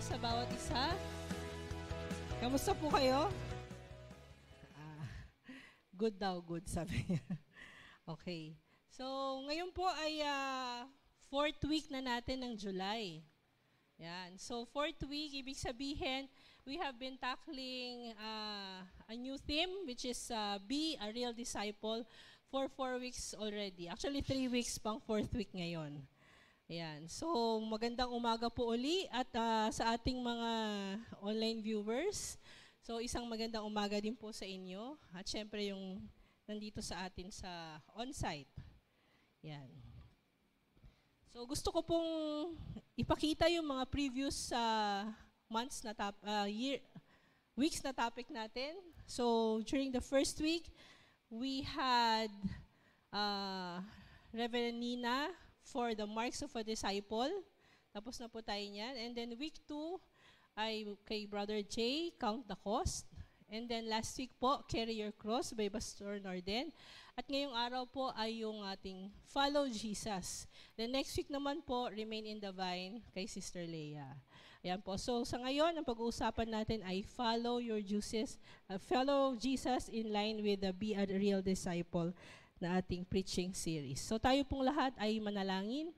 sa bawat isa. Kamusta po kayo? Ah, good daw, good sabi niya. Okay. So, ngayon po ay fourth week na natin ng July. Yan. So, fourth week, ibig sabihin, we have been tackling a new theme, which is be a real disciple for 4 weeks already. Actually, 3 weeks pang fourth week ngayon. Ayan. So, magandang umaga po uli at sa ating mga online viewers. So, isang magandang umaga din po sa inyo. At syempre yung nandito sa atin sa on-site. Ayan. So, gusto ko pong ipakita yung mga previous months na weeks na topic natin. So, during the first week, we had Reverend Nina for the marks of a disciple. Tapos na po tayo niyan. And then week 2 ay kay Brother Jay, Count the Cost. And then last week po, Carry Your Cross by Pastor Norden. At ngayong araw po ay yung ating Follow Jesus. The next week naman po, Remain in the Vine kay Sister Leia. Ayan po. So sa ngayon, ang pag-uusapan natin ay Follow Jesus in line with the Be a Real Disciple na ating preaching series. So tayo pong lahat ay manalangin.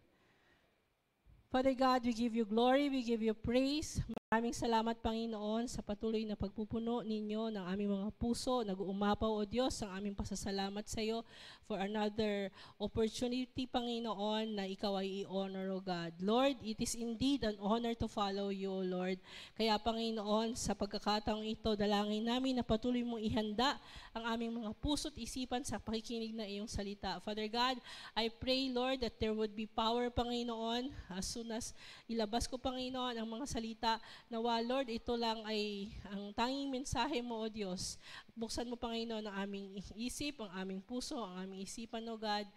Father God, we give you glory, we give you praise. Maraming salamat, Panginoon, sa patuloy na pagpupuno ninyo ng aming mga puso. Nag-uumapaw, O Diyos, ang aming pasasalamat sa iyo for another opportunity, Panginoon, na ikaw ay i-honor, O God. Lord, it is indeed an honor to follow you, Lord. Kaya, Panginoon, sa pagkakataong ito, dalangin namin na patuloy mong ihanda ang aming mga puso at isipan sa pakikinig na iyong salita. Father God, I pray, Lord, that there would be power, Panginoon, as soon as ilabas ko, Panginoon, ang mga salita. Nawa, Lord, ito lang ay ang tanging mensahe mo, O Diyos. Buksan mo, Panginoon, ang aming isip, ang aming puso, ang aming isipan, O God,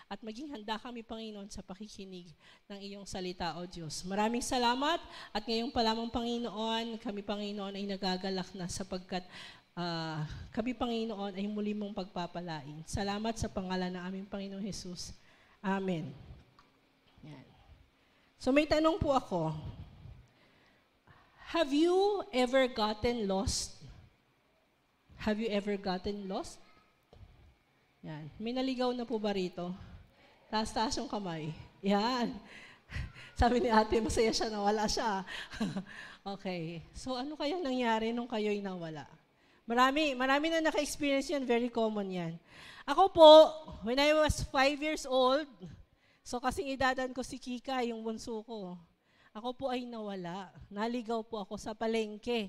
at maging handa kami, Panginoon, sa pakikinig ng iyong salita, O Diyos. Maraming salamat at ngayong pa lamang, Panginoon, kami, Panginoon, ay nagagalak na sapagkat kami, Panginoon, ay muli mong pagpapalain. Salamat sa pangalan ng aming Panginoong Jesus. Amen. Yan. So may tanong po ako. Have you ever gotten lost? Have you ever gotten lost? Yan. May naligaw na po ba rito? Taas-taas yung kamay. Yan. Sabi ni ate, masaya siya, nawala siya. Okay. So ano kayang nangyari nung kayo'y nawala? Marami na naka-experience yan. Very common yan. Ako po, when I was 5 years old, so kasing edadan ko si Kika, yung bunso ko, ako po ay nawala. Naligaw po ako sa palengke.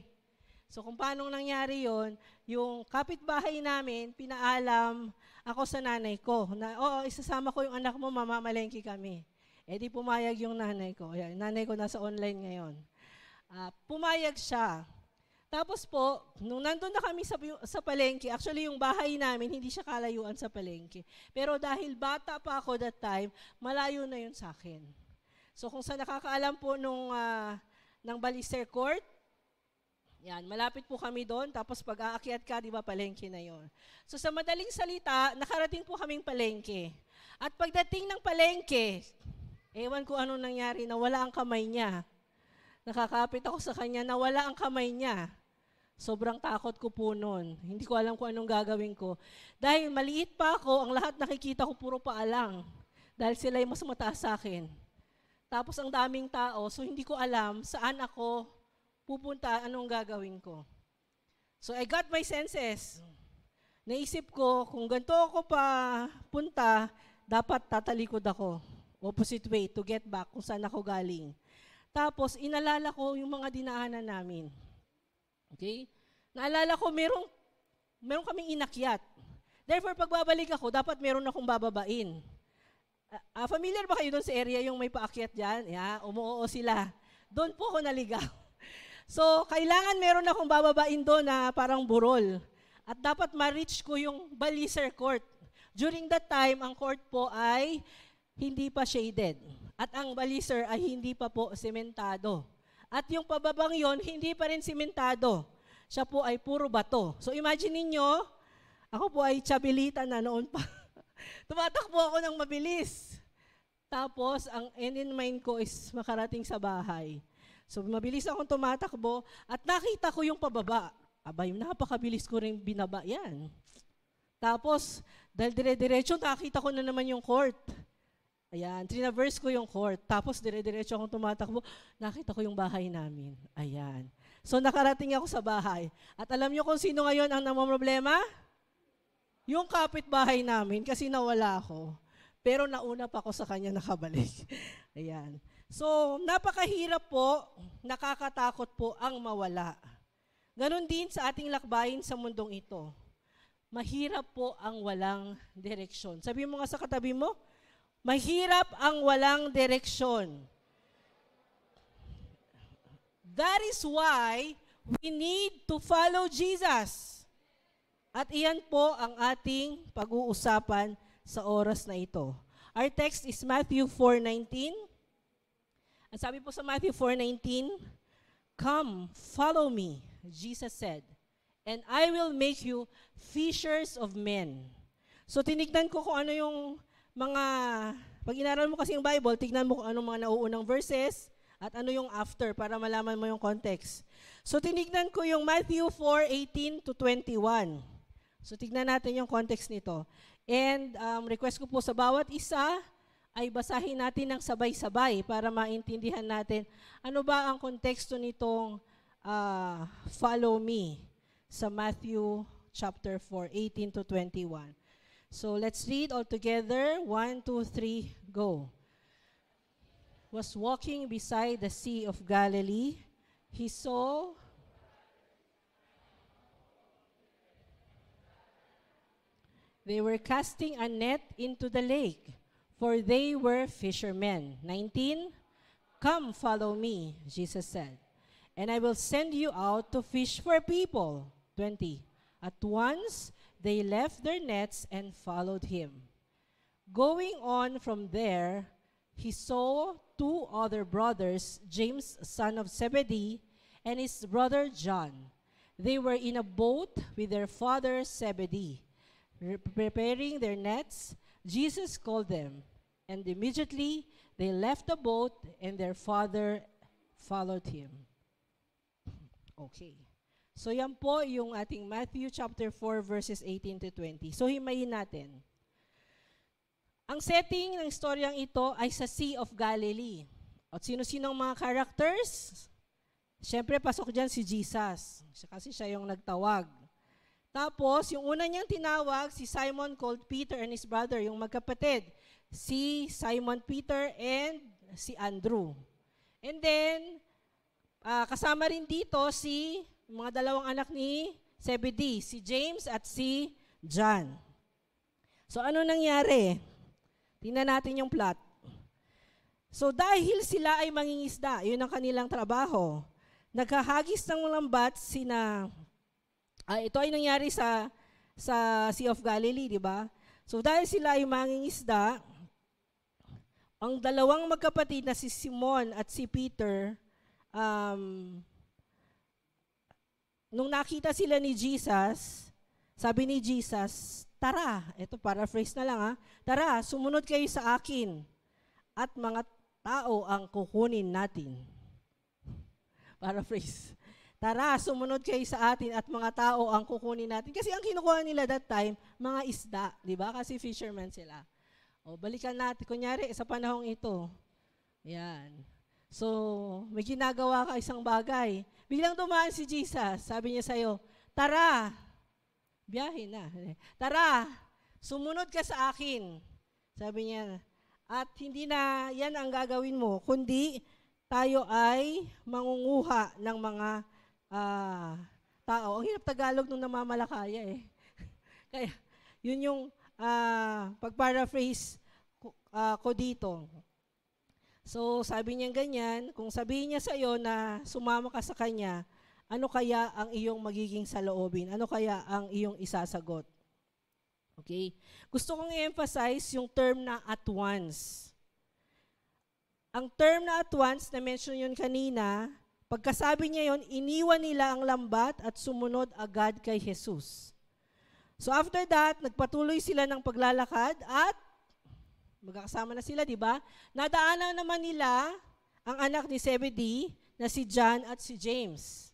So kung paano nangyari yon, yung kapitbahay namin, pinaalam ako sa nanay ko na, oo, isasama ko yung anak mo, mamamalengke kami. E di pumayag yung nanay ko. Ayan, nanay ko nasa online ngayon. Pumayag siya. Tapos po, nung nandun na kami sa palengke, actually yung bahay namin, hindi siya kalayuan sa palengke. Pero dahil bata pa ako that time, malayo na yun sa akin. So kung sa nakakaalam po ng Balister Court, yan, malapit po kami doon, tapos pag aakyat ka, di ba, palengke na yon. So sa madaling salita, nakarating po kaming palengke. At pagdating ng palengke, ewan ko anong nangyari, nawala ang kamay niya. Nakakapit ako sa kanya, nawala ang kamay niya. Sobrang takot ko po noon. Hindi ko alam kung anong gagawin ko. Dahil maliit pa ako, ang lahat nakikita ko puro paalang. Dahil sila yung mas mataas sa akin. Tapos ang daming tao, so hindi ko alam saan ako pupunta, anong gagawin ko. So I got my senses. Naisip ko, kung ganito ako pa punta, dapat tatalikod ako. Opposite way to get back kung saan ako galing. Tapos inalala ko yung mga dinaanan namin. Okay? Naalala ko meron kaming inakyat. Therefore, pagbabalik ako, dapat meron akong bababain. Familiar ba kayo doon sa area yung may paakyat dyan? Yeah, umuoo sila. Doon po ako naligaw. So, kailangan meron akong bababain doon na parang burol. At dapat ma-reach ko yung Baliser Court. During that time, ang court po ay hindi pa shaded. At ang Baliser ay hindi pa po sementado. At yung pababang yon hindi pa rin sementado. Siya po ay puro bato. So, imagine ninyo, ako po ay chabilita na noon pa. Tumatakbo ako ng mabilis. Tapos, ang end in mind ko is makarating sa bahay. So mabilis akong tumatakbo at nakita ko yung pababa. Abay, napakabilis ko rin binaba yan. Tapos, dahil dire-diretso, nakita ko na naman yung court. Ayan, trinaverse ko yung court. Tapos, dire-diretso akong tumatakbo, nakita ko yung bahay namin. Ayan. So, nakarating ako sa bahay. At alam niyo kung sino ngayon ang namamroblema? Yung kapitbahay namin, kasi nawala ako. Pero nauna pa ako sa kanya nakabalik. Ayan. So, napakahirap po, nakakatakot po ang mawala. Ganon din sa ating lakbayin sa mundong ito. Mahirap po ang walang direksyon. Sabi mo nga sa katabi mo, mahirap ang walang direksyon. That is why we need to follow Jesus. At iyan po ang ating pag-uusapan sa oras na ito. Our text is Matthew 4:19. Ang sabi po sa Matthew 4:19, "Come, follow me," Jesus said, "and I will make you fishers of men." So tinignan ko kung ano yung mga, pag inaral mo kasi yung Bible, tignan mo kung ano mga nauunang verses at ano yung after para malaman mo yung context. So tinignan ko yung Matthew 4:18 to 21. So tignan natin yung context nito. And request ko po sa bawat isa ay basahin natin ng sabay-sabay para maintindihan natin ano ba ang konteksto nitong follow me sa Matthew chapter 4:18 to 21. So let's read all together. 1, 2, 3, go. Was walking beside the Sea of Galilee. He saw they were casting a net into the lake, for they were fishermen. 19, "Come, follow me," Jesus said, "and I will send you out to fish for people." 20, at once they left their nets and followed him. Going on from there, he saw two other brothers, James, son of Zebedee, and his brother John. They were in a boat with their father Zebedee, preparing their nets. Jesus called them, and immediately they left the boat and their father followed him. Okay. So yan po yung ating Matthew chapter 4 verses 18 to 20. So himayin natin. Ang setting ng istoryang ito ay sa Sea of Galilee. At sino-sinong mga characters? Siyempre, pasok dyan si Jesus. Kasi siya yung nagtawag. Tapos, yung una niyang tinawag, si Simon called Peter and his brother, yung magkapatid. Si Simon Peter and si Andrew. And then, kasama rin dito si mga dalawang anak ni Zebedee, si James at si John. So, ano nangyari? Tingnan natin yung plot. So, dahil sila ay mangingisda, yun ang kanilang trabaho. Nagkahagis ng lambat ito ay nangyari sa Sea of Galilee, di ba? So dahil sila ay mangingisda, ang dalawang magkapatid na si Simon at si Peter, nung nakita sila ni Jesus, sabi ni Jesus, "Tara," ito paraphrase na lang "Tara, sumunod kayo sa akin at mga tao ang kukunin natin." Paraphrase. "Tara, sumunod kayo sa atin at mga tao ang kukunin natin." Kasi ang kinukuha nila that time, mga isda, di ba? Kasi fishermen sila. O, balikan natin. Kunyari, sa panahong ito. Yan. So, may ginagawa ka isang bagay. Biglang dumaan si Jesus. Sabi niya sa'yo, "Tara, biyahe na. Tara, sumunod ka sa akin." Sabi niya, at hindi na yan ang gagawin mo, kundi tayo ay mangunguha ng mga tao. Ang hirap Tagalog nung namamalakaya eh. Kaya, yun yung pag-paraphrase ko dito. So, sabi niya ganyan, kung sabihin niya sa iyo na sumama ka sa kanya, ano kaya ang iyong magiging saloobin? Ano kaya ang iyong isasagot? Okay? Gusto kong i-emphasize yung term na at once. Ang term na at once, na-mention yun kanina, pagkasabi niya yon, iniwan nila ang lambat at sumunod agad kay Jesus. So after that, nagpatuloy sila ng paglalakad at magkakasama na sila, di ba? Nadaanan naman nila ang anak ni Zebedee na si John at si James.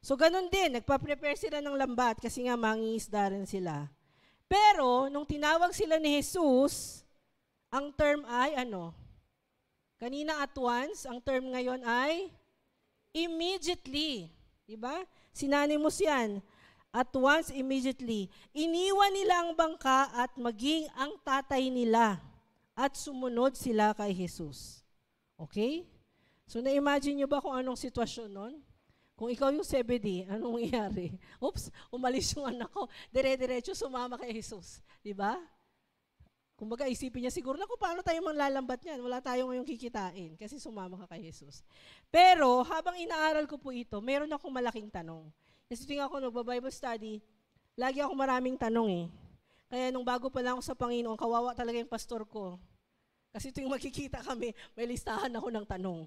So ganun din, nagpa-prepare sila ng lambat kasi nga mangingisda rin sila. Pero, nung tinawag sila ni Jesus, ang term ay ano? Kanina at once, ang term ngayon ay immediately. Diba? Synonymous yan. At once, immediately. Iniwan nila ang bangka at maging ang tatay nila at sumunod sila kay Jesus. Okay? So, na-imagine nyo ba kung anong sitwasyon nun? Kung ikaw yung Zebedee, anong mangyayari? Oops, umalis yung anak ko. Dire-diretso sumama kay Jesus. Diba? Kumbaga, isipin niya siguro, naku, paano tayo manlalambat niyan? Wala tayo ngayong kikitain kasi sumama ka kay Jesus. Pero, habang inaaral ko po ito, meron akong malaking tanong. Kasi tuwing ako nagba-Bible study, lagi ako maraming tanong eh. Kaya nung bago pa lang ako sa Panginoon, kawawa talaga yung pastor ko. Kasi tuwing makikita kami, may listahan ako ng tanong.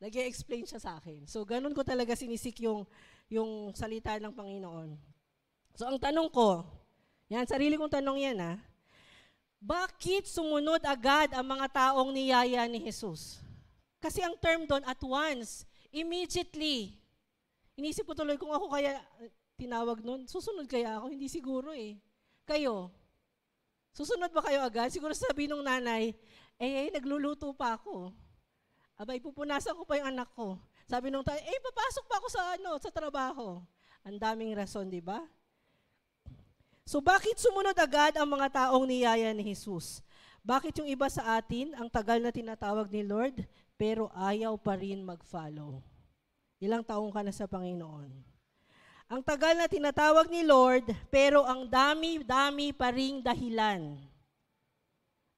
Nag-i-explain siya sa akin. So, ganun ko talaga sinisik yung salita ng Panginoon. So, ang tanong ko, yan, sarili kong tanong yan ha, bakit sumunod agad ang mga taong niyaya ni Jesus? Kasi ang term doon, at once, immediately. Inisip ko tuloy, kung ako kaya tinawag noon, susunod kaya ako? Hindi siguro eh. Kayo? Susunod ba kayo agad? Siguro sabi nung nanay, nagluluto pa ako. Abay, pupunasan ko pa yung anak ko. Sabi nung tayo, papasok pa ako sa trabaho. Ang daming rason, di ba? So, bakit sumunod agad ang mga taong niyaya ni Jesus? Bakit yung iba sa atin, ang tagal na tinatawag ni Lord, pero ayaw pa rin mag-follow? Ilang taong ka na sa Panginoon? Ang tagal na tinatawag ni Lord, pero ang dami-dami pa ring dahilan.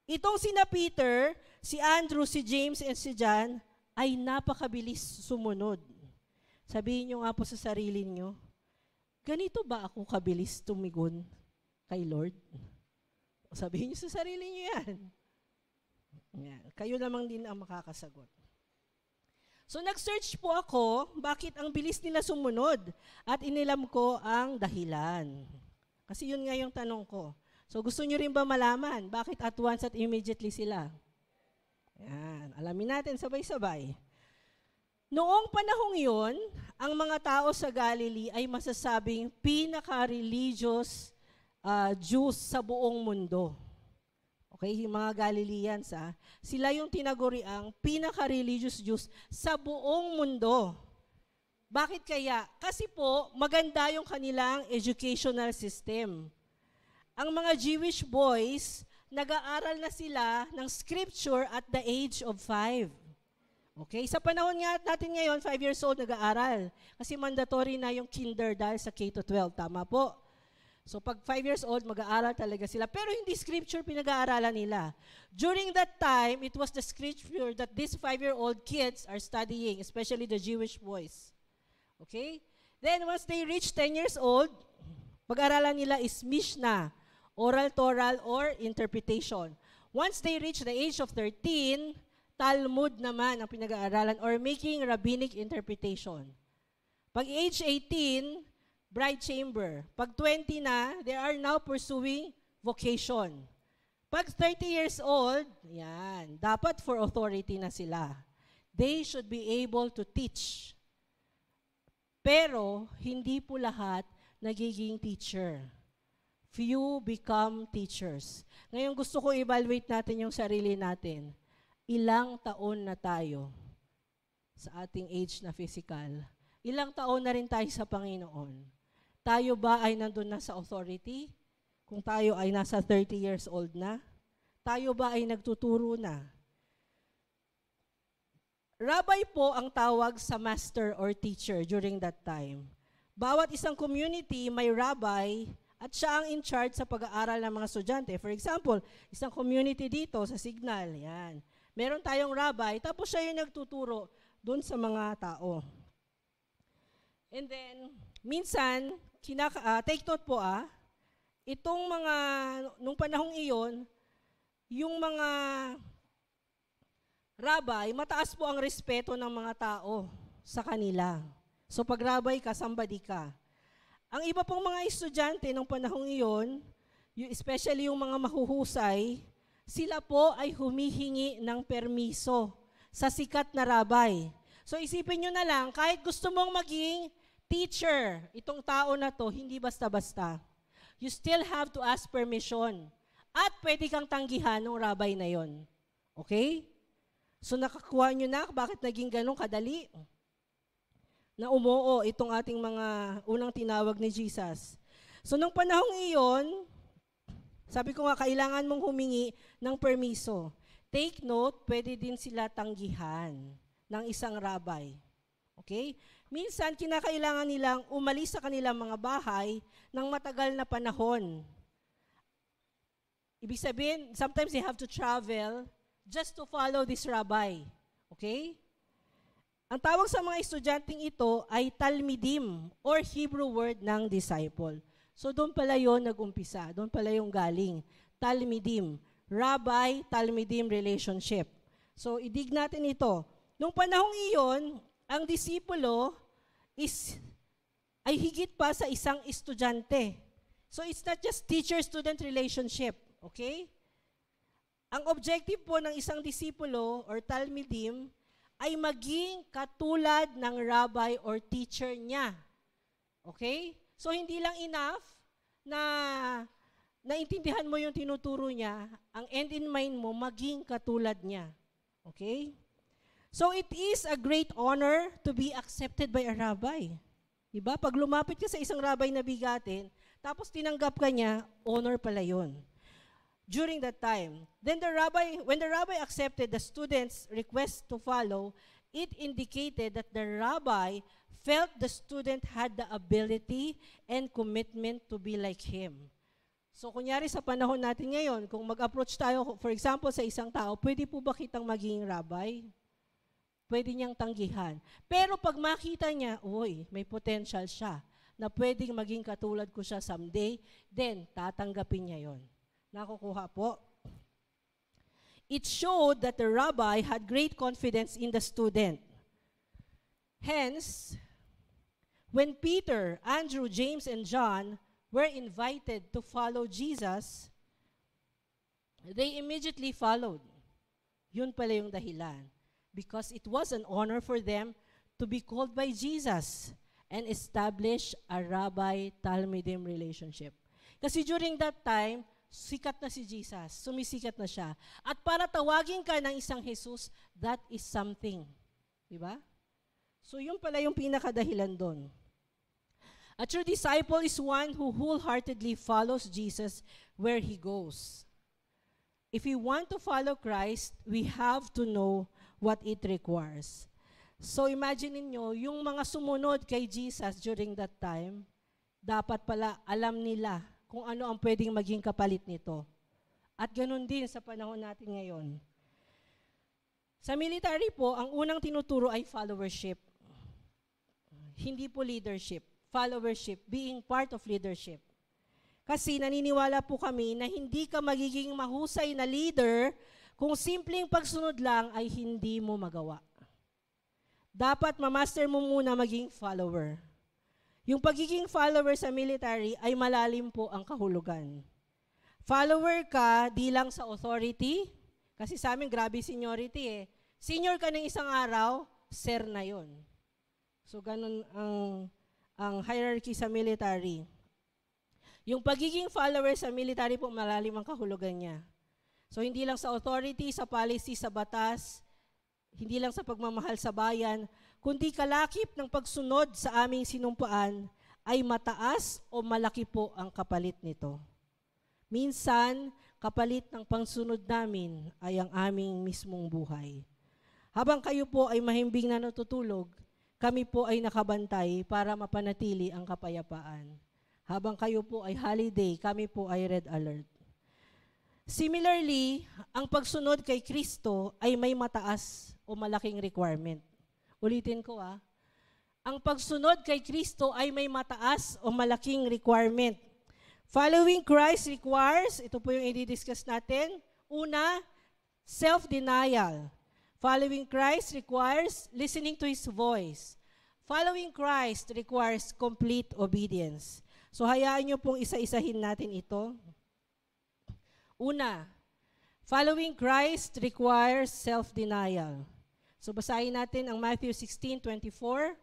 Itong sina Peter, si Andrew, si James, and si John ay napakabilis sumunod. Sabihin nyo nga po sa sarili nyo, ganito ba ako kabilis tumigon kay Lord? Sabihin nyo sa sarili nyo yan. Kayo lamang din ang makakasagot. So nag-search po ako, bakit ang bilis nila sumunod? At inilam ko ang dahilan. Kasi yun nga yung tanong ko. So gusto nyo rin ba malaman, bakit at once at immediately sila? Yan, alamin natin sabay-sabay. Noong panahong yun, ang mga tao sa Galilee ay masasabing pinaka-religious Jews sa buong mundo. Okay, yung mga Galileans, sila yung tinaguriang pinaka-religious Jews sa buong mundo. Bakit kaya? Kasi po, maganda yung kanilang educational system. Ang mga Jewish boys, nag-aaral na sila ng scripture at the age of 5. Okay? Sa panahon nga natin ngayon, 5 years old nag-aaral. Kasi mandatory na yung kinder dahil sa K-12. Tama po. So pag 5 years old, mag-aaral talaga sila. Pero hindi scripture pinag-aaralan nila. During that time, it was the scripture that these 5-year-old kids are studying, especially the Jewish boys. Okay? Then once they reach 10 years old, pag-aaralan nila is Mishnah, oral, Torah, or interpretation. Once they reach the age of 13, Talmud naman ang pinag-aaralan or making rabbinic interpretation. Pag age 18, bride chamber. Pag 20 na, they are now pursuing vocation. Pag 30 years old, yan, dapat for authority na sila. They should be able to teach. Pero, hindi po lahat nagiging teacher. Few become teachers. Ngayon gusto ko evaluate natin yung sarili natin. Ilang taon na tayo sa ating age na physical? Ilang taon na rin tayo sa Panginoon? Tayo ba ay nandun na sa authority? Kung tayo ay nasa 30 years old na? Tayo ba ay nagtuturo na? Rabbi po ang tawag sa master or teacher during that time. Bawat isang community may rabbi at siya ang in charge sa pag-aaral ng mga estudyante. For example, isang community dito sa Signal, yan. Meron tayong rabbi, tapos siya yung nagtuturo dun sa mga tao. And then, minsan, take note po itong mga, nung panahong iyon, yung mga rabbi, mataas po ang respeto ng mga tao sa kanila. So pag rabbi ka, somebody ka. Ang iba pong mga estudyante nung panahong iyon, especially yung mga mahuhusay, sila po ay humihingi ng permiso sa sikat na rabbi. So isipin nyo na lang, kahit gusto mong maging teacher, itong tao na to, hindi basta-basta. You still have to ask permission. At pwede kang tanggihan ng rabbi na yon. Okay? So nakakuha nyo na, bakit naging ganun kadali? Na umuo itong ating mga unang tinawag ni Jesus. So nung panahong iyon, sabi ko nga, kailangan mong humingi ng permiso. Take note, pwede din sila tanggihan ng isang rabbi. Okay? Minsan, kinakailangan nilang umalis sa kanilang mga bahay ng matagal na panahon. Ibig sabihin, sometimes they have to travel just to follow this rabbi. Okay? Ang tawag sa mga estudyanteng ito ay talmidim or Hebrew word ng disciple. So doon pala yun nag-umpisa, doon pala yung galing. Talmidim, rabbi-talmidim relationship. So idig natin ito. Nung panahong iyon, ang disipulo ay higit pa sa isang estudyante. So it's not just teacher-student relationship, okay? Ang objective po ng isang disipulo or talmidim ay maging katulad ng rabbi or teacher niya. Okay? So hindi lang enough na naintindihan mo yung tinuturo niya, ang end in mind mo, maging katulad niya. Okay? So it is a great honor to be accepted by a rabbi. Diba? Pag lumapit ka sa isang rabbi na bigatin, tapos tinanggap ka niya, honor pala yun. During that time, then when the rabbi accepted the student's request to follow, it indicated that the rabbi felt the student had the ability and commitment to be like him. So kunyari sa panahon natin ngayon, kung mag-approach tayo, for example, sa isang tao, pwede po ba kitang maging rabbi? Pwede niyang tanggihan. Pero pag makita niya, uy, may potential siya, na pwedeng maging katulad ko siya someday, then tatanggapin niya yon. Nakukuha po. It showed that the rabbi had great confidence in the student. Hence, when Peter, Andrew, James, and John were invited to follow Jesus, they immediately followed. Yun pala yung dahilan. Because it was an honor for them to be called by Jesus and establish a rabbi-talmidim relationship. Kasi during that time, sikat na si Jesus, sumisikat na siya. At para tawagin ka ng isang Jesus, that is something. Diba? So yun pala yung pinakadahilan doon. A true disciple is one who wholeheartedly follows Jesus where he goes. If we want to follow Christ, we have to know what it requires. So imagine niyo yung mga sumunod kay Jesus during that time, dapat pala alam nila kung ano ang pwedeng maging kapalit nito. At ganun din sa panahon natin ngayon. Sa military po, ang unang tinuturo ay followership. Hindi po leadership. Followership, being part of leadership. Kasi naniniwala po kami na hindi ka magiging mahusay na leader kung simpleng pagsunod lang ay hindi mo magawa. Dapat ma-master mo muna maging follower. Yung pagiging follower sa military ay malalim po ang kahulugan. Follower ka di lang sa authority, kasi sa amin grabe seniority eh. Senior ka ng isang araw, sir na yon. So ganun ang hierarchy sa military. Yung pagiging follower sa military po, malalim ang kahulugan niya. So hindi lang sa authority, sa policy, sa batas, hindi lang sa pagmamahal sa bayan, kundi kalakip ng pagsunod sa aming sinumpaan ay mataas o malaki po ang kapalit nito. Minsan, kapalit ng pangsunod namin ay ang aming mismong buhay. Habang kayo po ay mahimbing na natutulog, kami po ay nakabantay para mapanatili ang kapayapaan. Habang kayo po ay holiday, kami po ay red alert. Similarly, ang pagsunod kay Kristo ay may mataas o malaking requirement. Ulitin ko ang pagsunod kay Kristo ay may mataas o malaking requirement. Following Christ requires, ito po yung i-discuss natin, una, self-denial. Following Christ requires listening to His voice. Following Christ requires complete obedience. So hayaan nyo pong isa-isahin natin ito. Una, following Christ requires self-denial. So basahin natin ang Matthew 16:24.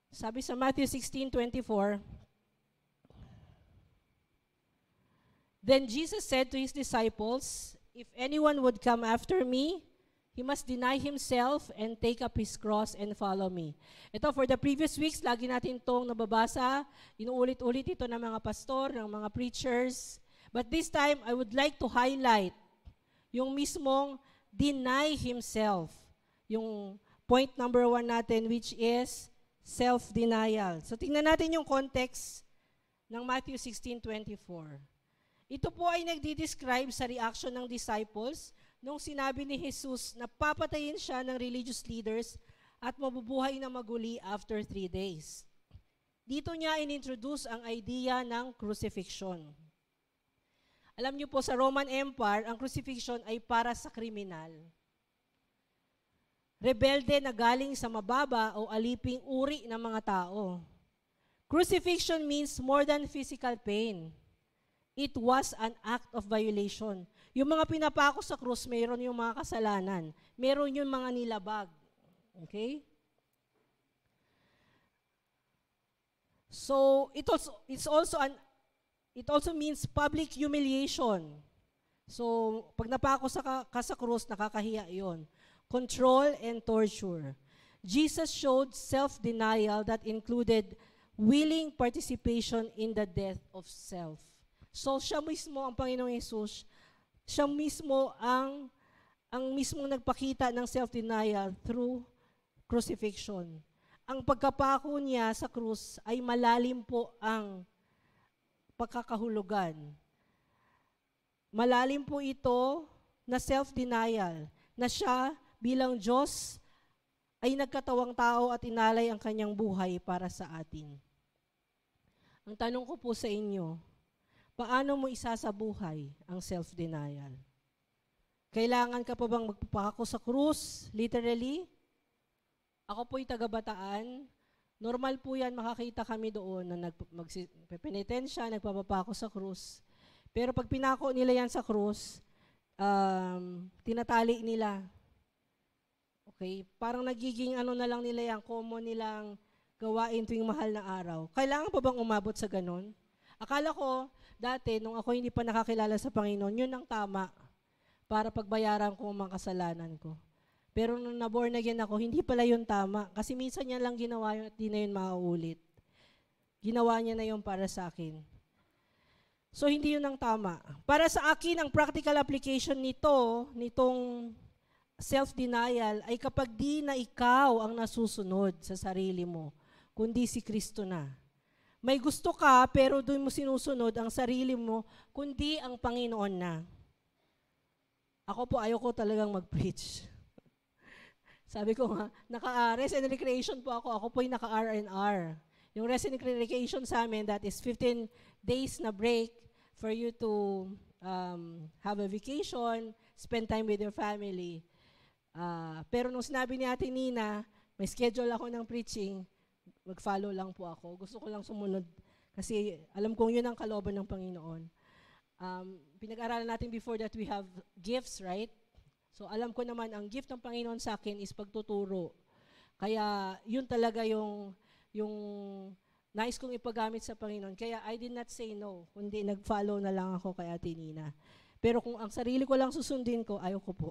Sabi sa Matthew 16:24, "Then Jesus said to his disciples, 'If anyone would come after me, he must deny himself and take up his cross and follow me.'" Ito, for the previous weeks, lagi natin itong nababasa. Inuulit-ulit ito ng mga pastor, ng mga preachers. But this time, I would like to highlight yung mismong deny himself. Yung point number 1 natin, which is self-denial. So tingnan natin yung context ng Matthew 16:24. Ito po ay nagdi-describe sa reaction ng disciples nung sinabi ni Jesus na papatayin siya ng religious leaders at mabubuhay na maguli after 3 days. Dito niya inintroduce ang idea ng crucifixion. Alam niyo po, sa Roman Empire, ang crucifixion ay para sa kriminal. Rebelde na galing sa mababa o aliping uri ng mga tao. Crucifixion means more than physical pain. It was an act of violation. Yung mga pinapako sa krus, mayroon yung mga kasalanan. Mayroon yung mga nilabag. Okay? So, it also means public humiliation. So, pag napako ka sa krus, nakakahiya yon. Control and torture. Jesus showed self-denial that included willing participation in the death of self. So, siya mismo, ang Panginoong Yesus, siya mismo ang mismong nagpakita ng self-denial through crucifixion. Ang pagkapako niya sa krus ay malalim po ang pagkakahulugan. Malalim po ito na self-denial, na siya bilang Diyos ay nagkatawang tao at inalay ang kanyang buhay para sa atin. Ang tanong ko po sa inyo, paano mo isasabuhay ang self-denial? Kailangan ka pa bang magpapako sa krus, literally? Ako po'y taga-Bataan. Normal po yan, makakita kami doon na nagpenitensya, nagpapapako sa krus. Pero pag pinako nila yan sa krus, tinatali nila. Okay? Parang nagiging na lang nila yan, common nilang gawain tuwing mahal na araw. Kailangan pa bang umabot sa ganon? Akala ko, dati, nung ako hindi pa nakakilala sa Panginoon, yun ang tama para pagbayaran ko ang mga kasalanan ko. Pero nung na-born again ako, hindi pala yun tama. Kasi minsan niya lang ginawa yun at di na yun mauulit. Ginawa niya na yun para sa akin. So, hindi yun ang tama. Para sa akin, ang practical application nitong self-denial, ay kapag di na ikaw ang nasusunod sa sarili mo, kundi si Kristo na. May gusto ka, pero doon mo sinusunod ang sarili mo, kundi ang Panginoon na. Ako po, ayoko talagang mag-preach. Sabi ko nga, rest and recreation po ako. Ako po yung naka-R&R. Yung rest and recreation sa amin, that is 15 days na break for you to have a vacation, spend time with your family. Pero nung sinabi ni Ate Nina, may schedule ako ng preaching, mag-follow lang po ako. Gusto ko lang sumunod kasi alam kong yun ang kalooban ng Panginoon. Pinag-aralan natin before that we have gifts, right? So alam ko naman, ang gift ng Panginoon sa akin is pagtuturo. Kaya yun talaga yung nais kong ipagamit sa Panginoon. Kaya I did not say no, kundi nag-follow na lang ako kay Ate Nina. Pero kung ang sarili ko lang susundin ko, ayaw ko po.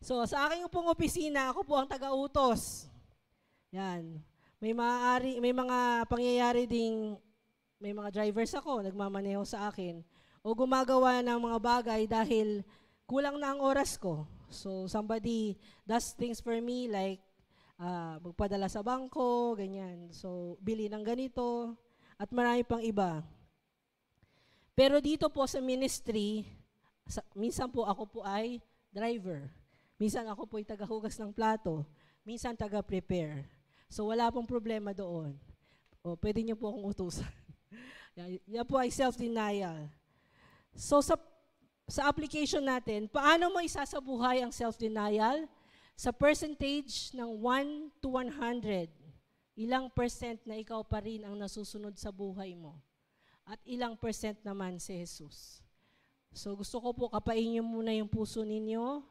So sa aking pong opisina, ako po ang taga-utos. Yan. May mga pangyayari ding, may mga drivers ako, nagmamaneho sa akin, o gumagawa ng mga bagay dahil kulang na ang oras ko. So somebody does things for me like magpadala sa bangko, ganyan. So bili ng ganito, at marami pang iba. Pero dito po sa ministry, minsan po ako po ay driver. Minsan ako po ay tagahugas ng plato. Minsan taga-prepare. So wala pong problema doon. O, pwede niyo po akong utusan. Yan po ay self-denial. So sa application natin, paano mo isasabuhay ang self-denial? Sa percentage ng 1 to 100, ilang percent na ikaw pa rin ang nasusunod sa buhay mo? At ilang percent naman si Jesus? So gusto ko po kapain niyo muna yung puso ninyo.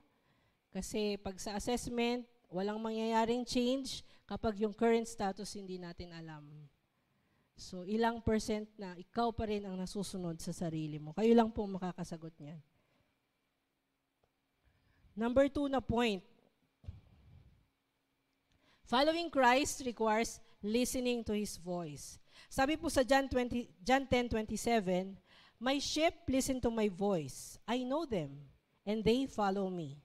Kasi pag sa assessment, walang mangyayaring change kapag yung current status hindi natin alam. So, ilang percent na ikaw pa rin ang nasusunod sa sarili mo. Kayo lang po makakasagot niyan. Number 2 na point. Following Christ requires listening to His voice. Sabi po sa John 10:27, "My sheep listen to my voice. I know them, and they follow me."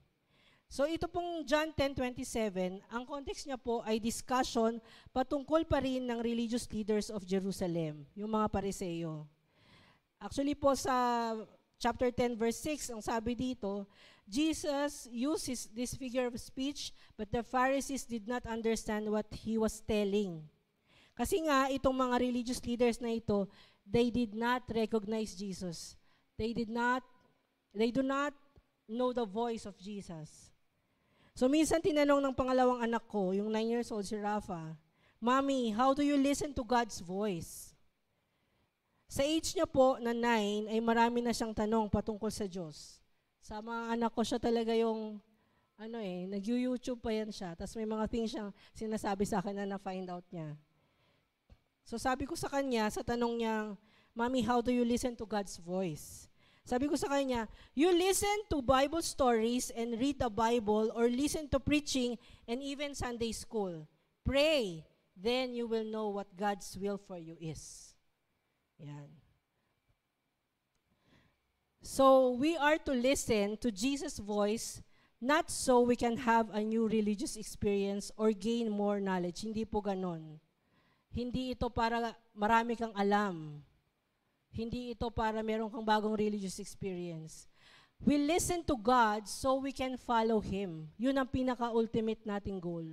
So ito pong John 10:27, ang context niya po ay discussion patungkol pa rin ng religious leaders of Jerusalem, yung mga Pariseo. Actually po sa chapter 10 verse 6, ang sabi dito, Jesus uses this figure of speech, but the Pharisees did not understand what He was telling. Kasi nga, itong mga religious leaders na ito, they did not recognize Jesus. They do not know the voice of Jesus. So minsan tinanong ng pangalawang anak ko, yung 9 years old si Rafa, "Mommy, how do you listen to God's voice?" Sa age niya po na 9, ay marami na siyang tanong patungkol sa Diyos. Sa mga anak ko siya talaga yung, nag-YouTube pa yan siya. Tapos may mga things siyang sinasabi sa akin na na-find out niya. So sabi ko sa kanya, sa tanong niya, "Mommy, how do you listen to God's voice?" Sabi ko sa kanya, "You listen to Bible stories and read the Bible or listen to preaching and even Sunday school. Pray, then you will know what God's will for you is." Yan. So we are to listen to Jesus' voice, not so we can have a new religious experience or gain more knowledge. Hindi po ganon. Hindi ito para marami kang alam. Hindi ito para meron kang bagong religious experience. We listen to God so we can follow Him. Yun ang pinaka-ultimate nating goal.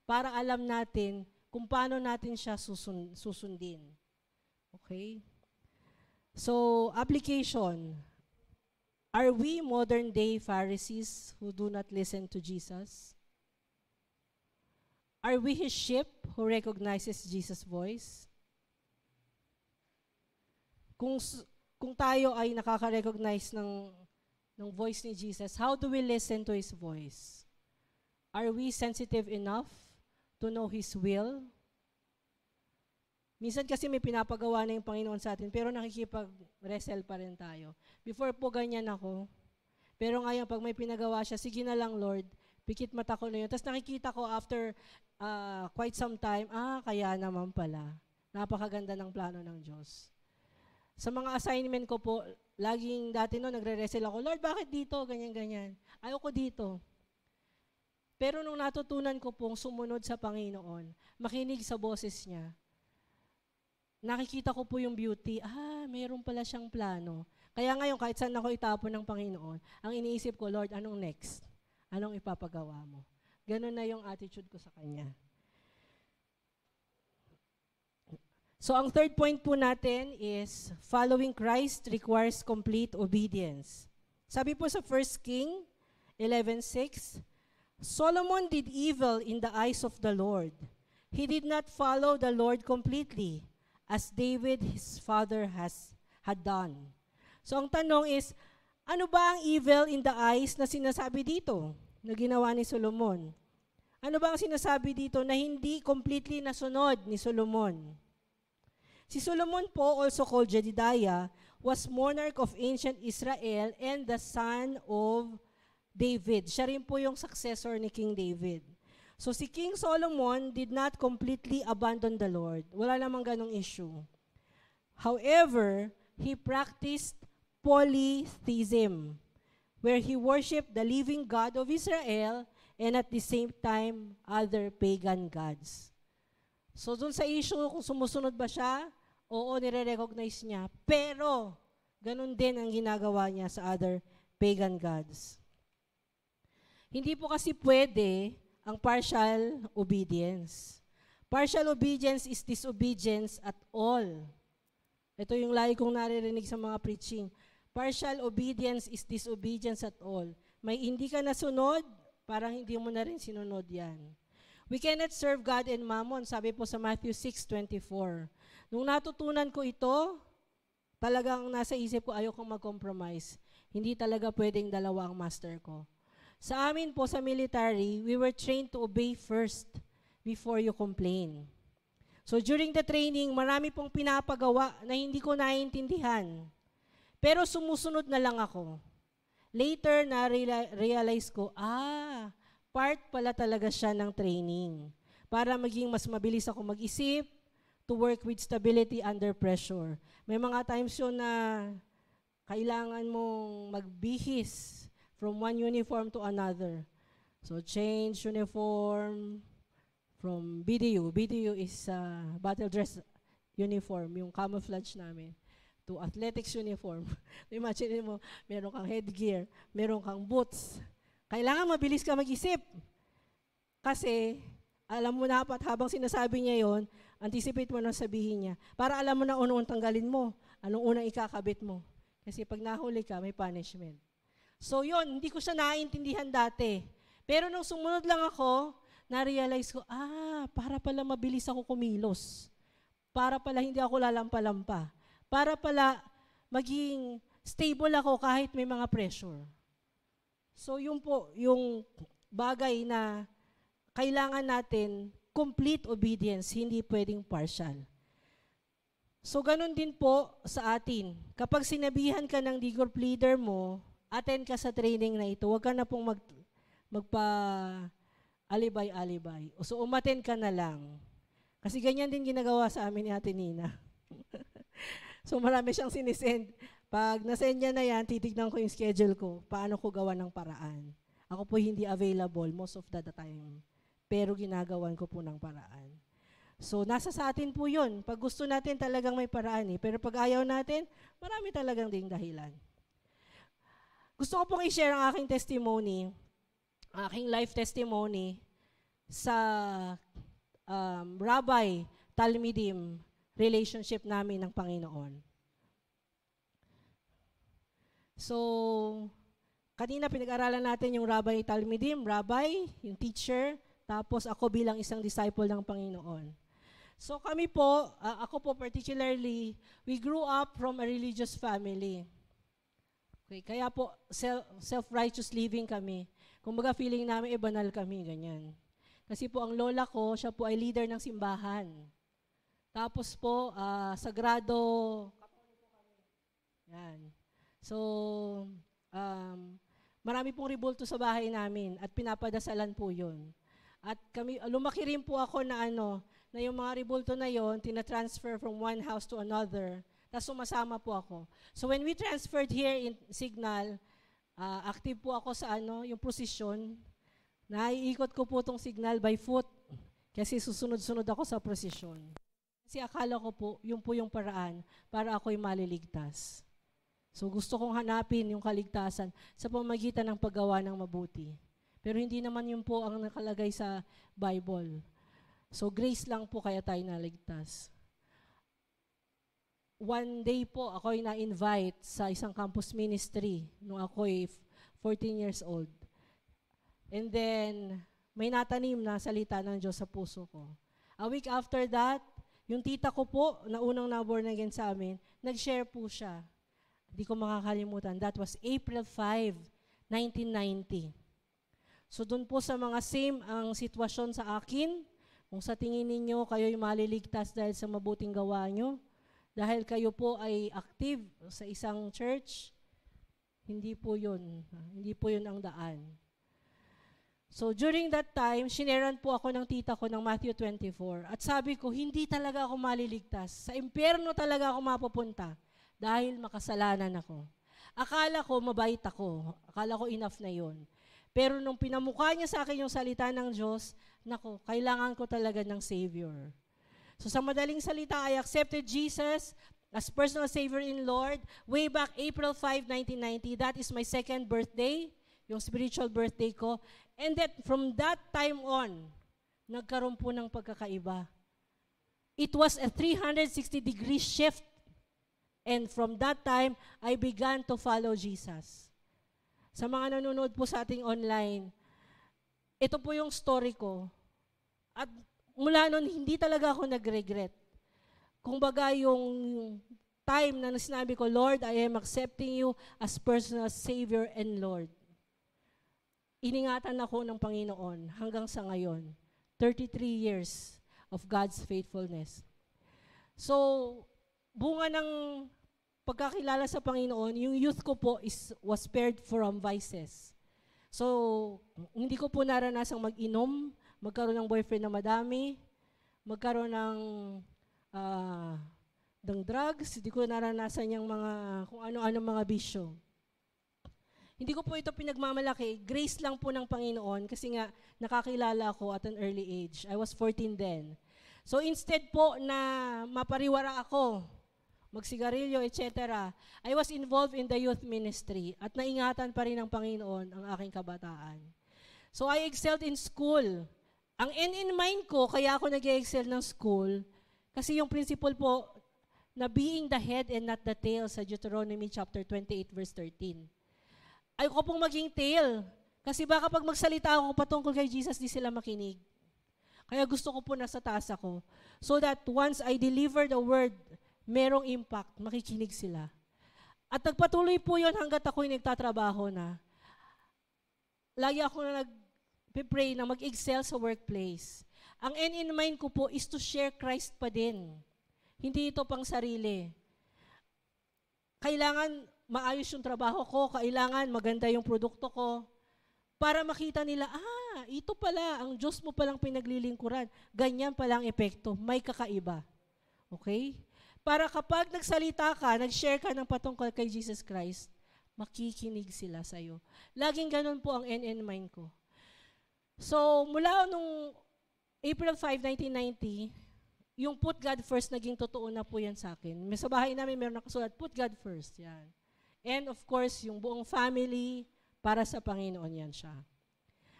Para alam natin kung paano natin siya susundin. Okay? So, application. Are we modern-day Pharisees who do not listen to Jesus? Are we His sheep who recognizes Jesus' voice? Kung tayo ay nakaka-recognize ng voice ni Jesus, how do we listen to His voice? Are we sensitive enough to know His will? Minsan kasi may pinapagawa na yung Panginoon sa atin, pero nakikipag-wrestle pa rin tayo. Before po ganyan ako, pero ngayon pag may pinagawa siya, sige na lang Lord, pikit mata ko na yun. Tapos nakikita ko after quite some time, kaya naman pala. Napakaganda ng plano ng Diyos. Sa mga assignment ko po, laging dati nagre-wrestle ako, Lord, bakit dito? Ganyan-ganyan. Ayoko dito. Pero nung natutunan ko pong sumunod sa Panginoon, makinig sa boses niya, nakikita ko po yung beauty, mayroon pala siyang plano. Kaya ngayon, kahit saan ako itapon ng Panginoon, ang iniisip ko, Lord, anong next? Anong ipapagawa mo? Ganun na yung attitude ko sa Kanya. So ang third point po natin is, following Christ requires complete obedience. Sabi po sa 1 King 11:6, Solomon did evil in the eyes of the Lord. He did not follow the Lord completely, as David his father had done. So ang tanong is, ano ba ang evil in the eyes na sinasabi dito, na ginawa ni Solomon? Ano ba ang sinasabi dito na hindi completely nasunod ni Solomon? Si Solomon po, also called Jedidiah, was monarch of ancient Israel and the son of David. Siya rin po yung successor ni King David. So si King Solomon did not completely abandon the Lord. Wala namang ganong issue. However, he practiced polytheism, where he worshiped the living God of Israel and at the same time, other pagan gods. So dun sa issue kung sumusunod ba siya, oo, nire-recognize niya. Pero, ganun din ang ginagawa niya sa other pagan gods. Hindi po kasi pwede ang partial obedience. Partial obedience is disobedience at all. Ito yung lagi kong naririnig sa mga preaching. Partial obedience is disobedience at all. May hindi ka nasunod, parang hindi mo na rin sinunod yan. We cannot serve God and mammon, sabi po sa Matthew 6:24. Nung natutunan ko ito, talagang nasa isip ko, ayokong mag-compromise. Hindi talaga pwedeng dalawa ang master ko. Sa amin po sa military, we were trained to obey first before you complain. So during the training, marami pong pinapagawa na hindi ko naiintindihan. Pero sumusunod na lang ako. Later, na-realize ko, part pala talaga siya ng training para maging mas mabilis ako mag-isip, to work with stability under pressure. May mga times yun na kailangan mong magbihis from one uniform to another. So change uniform from BDU. BDU is battle dress uniform, yung camouflage namin, to athletics uniform. Imagine mo, meron kang headgear, meron kang boots. Kailangan mabilis ka mag-isip. Kasi, alam mo na habang sinasabi niya yon, anticipate mo na sabihin niya. Para alam mo na unang tanggalin mo, anong unang ikakabit mo. Kasi pag nahuli ka, may punishment. So yon, hindi ko siya naiintindihan dati. Pero nung sumunod lang ako, na-realize ko, para pala mabilis ako kumilos. Para pala hindi ako lalampa-lampa. Para pala maging stable ako kahit may mga pressure. So yun po, yung bagay na kailangan natin complete obedience, hindi pwedeng partial. So ganun din po sa atin. Kapag sinabihan ka ng D-group leader mo, attend ka sa training na ito, huwag ka na pong alibay-alibay. So, umaten ka na lang. Kasi ganyan din ginagawa sa amin ni Ate Nina. So, marami siyang sinisend. Pag nasend niya na yan, titignan ko yung schedule ko, paano ko gawa ng paraan. Ako po hindi available most of the time. Pero ginagawan ko po ng paraan. So, nasa sa atin po yun. Pag gusto natin talagang may paraan eh. Pero pag ayaw natin, marami talagang ding dahilan. Gusto ko pong i-share ang aking testimony, aking life testimony sa Rabbi Talmidim relationship namin ng Panginoon. So, kanina pinag-aralan natin yung Rabbi Talmidim, Rabbi, yung teacher, tapos ako bilang isang disciple ng Panginoon. So kami po, ako po particularly, we grew up from a religious family. Okay, kaya po self-righteous living kami. Kumbaga feeling namin banal kami, ganyan. Kasi po ang lola ko, siya po ay leader ng simbahan. Tapos po, sagrado, yan. So, marami pong ribulto sa bahay namin at pinapadasalan po yun. At kami, lumaki rin po ako na na yung mga ribulto na yon, tina-transfer from one house to another. Tapos sumasama po ako. So when we transferred here in Signal, active po ako sa yung prosesyon. Naiikot ko po itong Signal by foot. Kasi susunod-sunod ako sa prosesyon. Kasi akala ko po, yun po yung paraan para ako'y maliligtas. So gusto kong hanapin yung kaligtasan sa pamamagitan ng paggawa ng mabuti. Pero hindi naman yun po ang nakalagay sa Bible. So grace lang po kaya tayo naligtas. One day po, ako'y na-invite sa isang campus ministry nung ako'y 14 years old. And then, may natanim na salita ng Diyos sa puso ko. A week after that, yung tita ko po, na unang na-born again sa amin, nag-share po siya. Hindi ko makakalimutan. That was April 5, 1990. So doon po sa mga same ang sitwasyon sa akin, kung sa tingin ninyo kayo'y maliligtas dahil sa mabuting gawa nyo, dahil kayo po ay active sa isang church, hindi po yun. Hindi po yun ang daan. So during that time, shineran po ako ng tita ko ng Matthew 24. At sabi ko, hindi talaga ako maliligtas. Sa impyerno talaga ako mapupunta dahil makasalanan ako. Akala ko mabait ako. Akala ko enough na yun. Pero nung pinamukha niya sa akin yung salita ng Diyos, nako, kailangan ko talaga ng Savior. So sa madaling salita, I accepted Jesus as personal Savior in Lord way back April 5, 1990. That is my second birthday, yung spiritual birthday ko. And that from that time on, nagkaroon po ng pagkakaiba. It was a 360-degree shift. And from that time, I began to follow Jesus. Sa mga nanonood po sa ating online, ito po yung story ko. At mula noon, hindi talaga ako nag-regret. Kung baga yung time na sinabi ko, Lord, I am accepting you as personal Savior and Lord. iningatan ako ng Panginoon hanggang sa ngayon. 33 years of God's faithfulness. So, bunga ng pagkakilala sa Panginoon, yung youth ko po was spared from vices. So, hindi ko po naranasang mag-inom, magkaroon ng boyfriend na madami, magkaroon ng drugs, hindi ko naranasan yung mga, kung ano-ano mga bisyo. Hindi ko po ito pinagmamalaki, grace lang po ng Panginoon kasi nga nakakilala ako at an early age. I was 14 then. So instead po na mapariwara ako, magsigarilyo, etc., I was involved in the youth ministry at naingatan pa rin ng Panginoon ang aking kabataan. So I excelled in school. Ang end in mind ko, kaya ako nag-excel ng school, kasi yung principle po na being the head and not the tail sa Deuteronomy chapter 28 verse 13. Ayoko pong maging tail, kasi baka pag magsalita ako patungkol kay Jesus, di sila makinig. Kaya gusto ko po nasa taas ako. So that once I deliver the word, merong impact, makikinig sila. At nagpatuloy po yun hanggat ako'y nagtatrabaho na. Lagi ako na nag-pray na mag-excel sa workplace. Ang end in mind ko po is to share Christ pa din. Hindi ito pang sarili. Kailangan maayos yung trabaho ko, kailangan maganda yung produkto ko, para makita nila, ito pala, ang Diyos mo palang pinaglilingkuran. Ganyan palang epekto, may kakaiba. Okay? Para kapag nagsalita ka, nag-share ka ng patungkol kay Jesus Christ, makikinig sila sa'yo. Laging ganun po ang end in mind ko. So, mula nung April 5, 1990, yung put God first, naging totoo na po yan sa akin. Sa bahay namin, meron nakasulat, put God first. Yan. And of course, yung buong family, para sa Panginoon yan siya.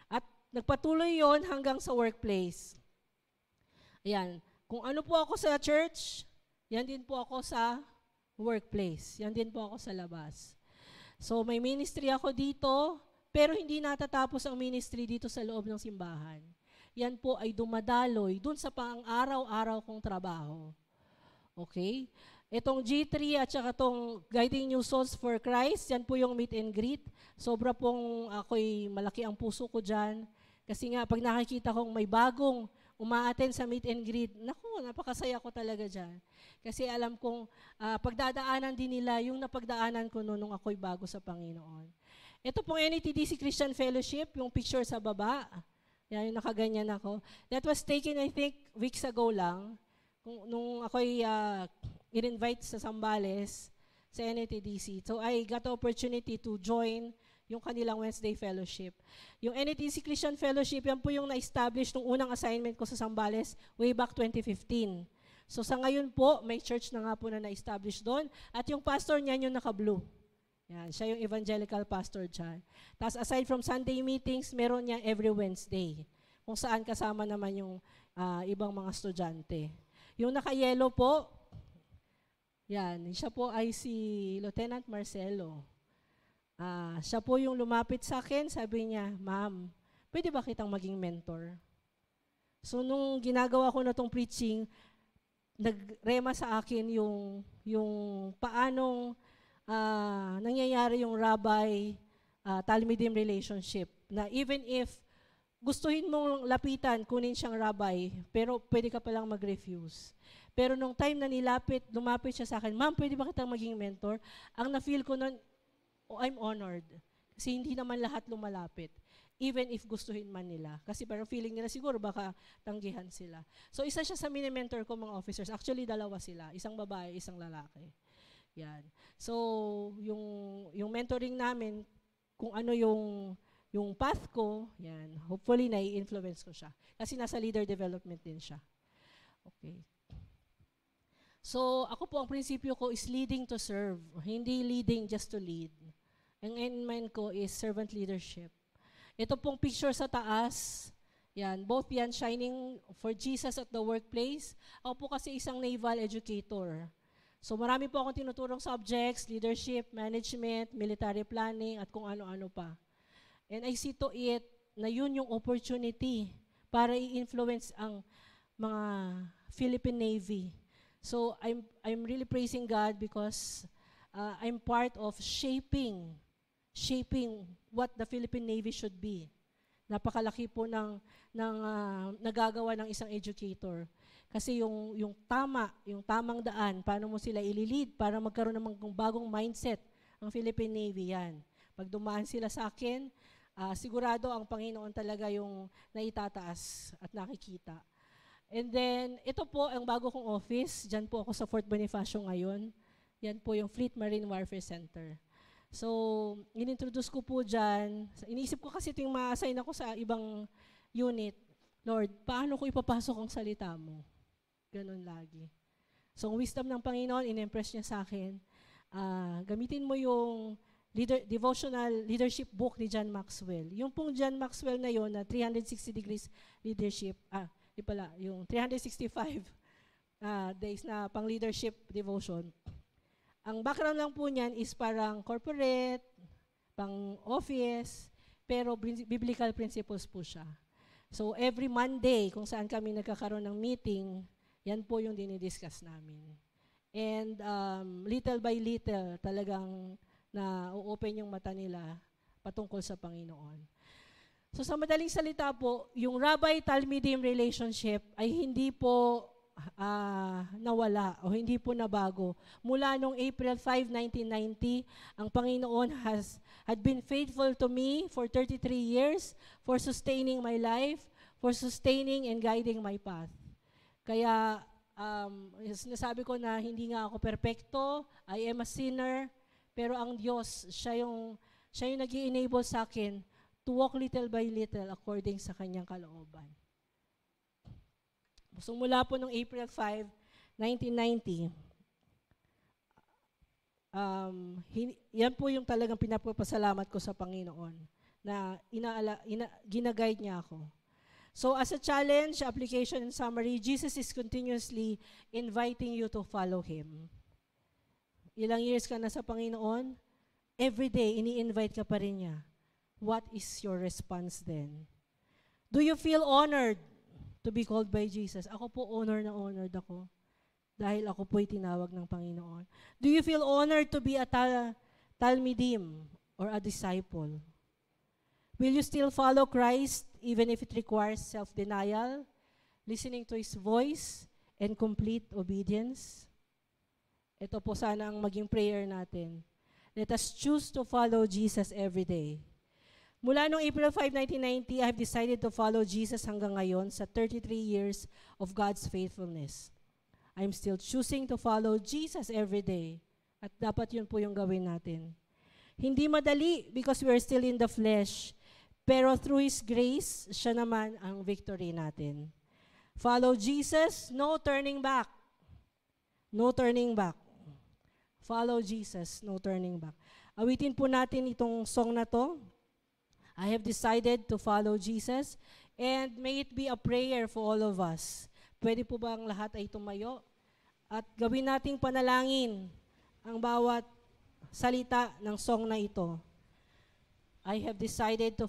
At nagpatuloy yon hanggang sa workplace. Ayan. Kung ano po ako sa church, yan din po ako sa workplace. Yan din po ako sa labas. So may ministry ako dito, pero hindi natatapos ang ministry dito sa loob ng simbahan. Yan po ay dumadaloy dun sa pang-araw-araw kong trabaho. Okay? Itong G3 at saka itong Guiding New Souls for Christ, yan po yung meet and greet. Sobra pong ako'y malaki ang puso ko dyan. Kasi nga, pag nakikita kong may bagong umaattend sa meet and greet, naku, napakasaya ko talaga dyan. Kasi alam kong pagdadaanan din nila yung napagdaanan ko nung ako'y bago sa Panginoon. Ito pong NATDC Christian Fellowship, yung picture sa baba. Yan, yung nakaganyan ako. That was taken, I think, weeks ago lang. Nung ako'y in-invite sa Zambales, sa NATDC. So I got the opportunity to join yung kanilang Wednesday Fellowship. Yung NATDC Christian Fellowship, yan po yung na-establish nung unang assignment ko sa Zambales way back 2015. So sa ngayon po, may church na nga po na na-establish doon. At yung pastor niyan yung naka-blue. Yan, siya yung evangelical pastor dyan. Tapos aside from Sunday meetings, meron niya every Wednesday. Kung saan kasama naman yung ibang mga estudyante. Yung naka-yellow po, yan, siya po ay si Lieutenant Marcelo. Siya po yung lumapit sa akin, sabi niya, Ma'am, pwede ba kitang maging mentor? So nung ginagawa ko na tong preaching, nagrema sa akin yung paanong nangyayari yung rabbi-talmidim relationship. Na even if gustuhin mong lapitan, kunin siyang rabbi, pero pwede ka palang mag-refuse. Pero nung time na lumapit siya sa akin, Ma'am, pwede ba kitang maging mentor? Ang na-feel ko nun, I'm honored. Kasi hindi naman lahat lumalapit. Even if gustuhin man nila. Kasi parang feeling nila siguro baka tanggihan sila. So isa siya sa mini-mentor ko mga officers. Actually, dalawa sila. Isang babae, isang lalaki. Yan. So, yung mentoring namin, kung ano yung path ko, yan, hopefully nai-influence ko siya. Kasi nasa leader development din siya. Okay. So, ako po, ang prinsipyo ko is leading to serve. Hindi leading just to lead. Ang end mind ko is servant leadership. Ito pong picture sa taas, yan, both yan shining for Jesus at the workplace. Ako po kasi isang naval educator. So, marami po akong tinuturong subjects, leadership, management, military planning, at kung ano-ano pa. And I see to it na yun yung opportunity para i-influence ang mga Philippine Navy. So I'm really praising God because I'm part of shaping shaping what the Philippine Navy should be. Napakalaki po ng nagagawa ng isang educator. Kasi yung tamang daan, paano mo sila ililid para magkaroon ng bagong mindset ang Philippine Navy, yan. Pag dumaan sila sa akin, sigurado ang Panginoon talaga yung naitataas at nakikita. And then, ito po ang bago kong office. Diyan po ako sa Fort Bonifacio ngayon. Yan po yung Fleet Marine Warfare Center. So, inintroduce ko po dyan. Iniisip ko kasi ito yung ma-assign ako sa ibang unit. Lord, paano ko ipapasok ang salita mo? Ganon lagi. So, ang wisdom ng Panginoon, in-impress niya sa akin. Gamitin mo yung devotional leadership book ni John Maxwell. Yung pong John Maxwell na yon na 360 degrees leadership, yung 365 days na pang leadership devotion. Ang background lang po niyan is parang corporate, pang office, pero biblical principles po siya. So every Monday, kung saan kami nagkakaroon ng meeting, yan po yung dinidiscuss namin. And little by little, talagang na-open yung mata nila patungkol sa Panginoon. So sa madaling salita po, yung Rabbi-Talmidim relationship ay hindi po nawala o hindi po nabago. Mula noong April 5, 1990, ang Panginoon had been faithful to me for 33 years for sustaining my life, for sustaining and guiding my path. Kaya sinasabi ko na hindi nga ako perpekto, I am a sinner, pero ang Diyos, siya yung nag-i-enable sa akin to walk little by little according sa kanyang kalooban. So mula po noong April 5, 1990, yan po yung talagang pinapapasalamat ko sa Panginoon na ginaguide niya ako. So as a challenge, application, and summary, Jesus is continuously inviting you to follow Him. Ilang years ka na sa Panginoon, every day, ini-invite ka pa rin niya. What is your response then? Do you feel honored to be called by Jesus? Ako po, honored ako. Dahil ako po'y tinawag ng Panginoon. Do you feel honored to be a Talmidim or a disciple? Will you still follow Christ even if it requires self-denial, listening to His voice, and complete obedience? Ito po sana ang maging prayer natin. Let us choose to follow Jesus every day. Mula noong April 5, 1990, I have decided to follow Jesus hanggang ngayon sa 33 years of God's faithfulness. I'm still choosing to follow Jesus every day. At dapat yun po yung gawin natin. Hindi madali because we are still in the flesh. Pero through His grace, siya naman ang victory natin. Follow Jesus, no turning back. No turning back. Follow Jesus, no turning back. Awitin po natin itong song na to. I have decided to follow Jesus, and may it be a prayer for all of us. Pwede po ba ang lahat ay tumayo? At gawin nating panalangin ang bawat salita ng song na ito. I have decided to follow